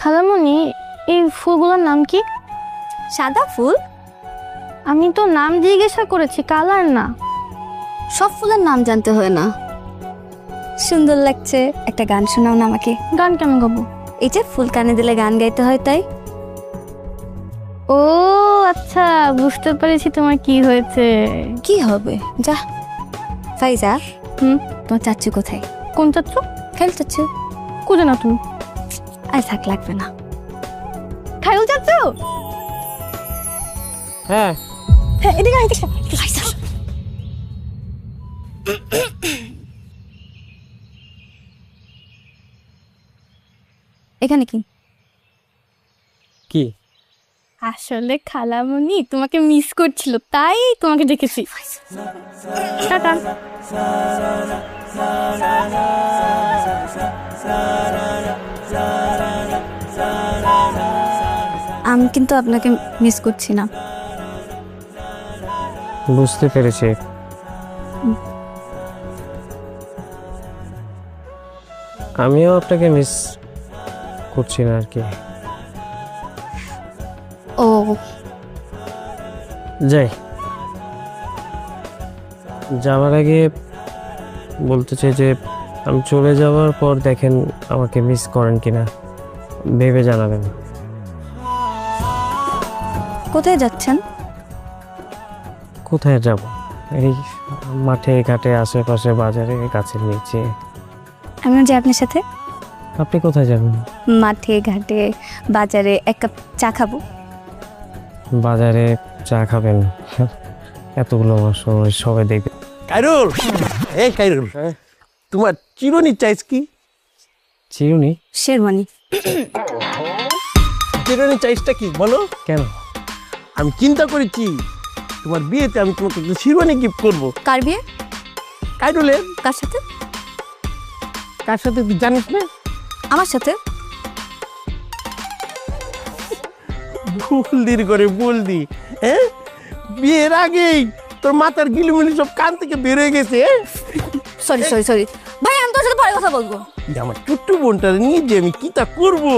খালামণি, এই ফুলগুলোর নাম কি? সাদা ফুল? আমি তো নাম জিজ্ঞাসা করেছি, কালার না। সব ফুলের নাম জানতে হয় না। সুন্দর লাগছে, একটা গান শোনাও না আমাকে। গান কেন গাবো? এই যে ফুল কানে দিলে গান গাইতে হয় তাই। ও আচ্ছা, বুঝতে পেরেছি তোমার কি হয়েছে। কি হবে? যা ফাইজা, হুম, তোমার চাচ্চু কোথায়? কোন চাচ্ছ? খেল চাচ্চু। কোজে না তুমি? আর থাক, লাগবে না। খাইল চাচ্ছ? হ্যাঁ হ্যাঁ, এদিকে আয়, এদিকে আয়, ফাইজা। এখানে কি? কি? আসলে খালামণি তোমাকে মিস করছিল, তাই তোমাকে দেখেছি। টাটা। আমি কিন্তু আপনাকে মিস করছি না। বুঝতে পেরেছি। আমিও আপনাকে মিস করছি না আর কি। ও যাই, যাওয়ার আগে বলতে চাই যে আমি চলে যাওয়ার পর দেখেন আমাকে মিস করেন কিনা, ভেবে জানাবেন। কোথায় যাচ্ছেন? কোথায় যাব? এই মাঠে ঘাটে, আশেপাশে, বাজারে, গাছের নিচে। আমিও যাই আপনার সাথে। আপনি কোথায় যাবেন? মাঠে ঘাটে বাজারে এক কাপ চা খাবো। বাজারে চা খাবেন? এতগুলো সময় সবাই দেখবে। কাইরুল, এই কাইরুল, তোমার চিরুনি চাইস কি? চিরুনি? শেরওয়ানি। চিরুনি চাইসটা কি বলো? কেন? আমি চিন্তা করেছি তোমার বিয়েতে আমি তোমাকে একটা শিরওয়ানি গিফট করবো। কার বিয়ে? কাইরুলের। কার সাথে? কার সাথে তুই জানিস না? আমার সাথে। বলদির করে বলদি, হ্যাঁ? বিয়ের আগেই তোর মাথার গিলিমিলি সব কান থেকে বের হয়ে গেছে। সরি সরি সরি ভাই, আমি তোর সাথে পরে কথা বলবো। আমার ছোট্ট বোনটা নিয়ে যে আমি কি তা করবো?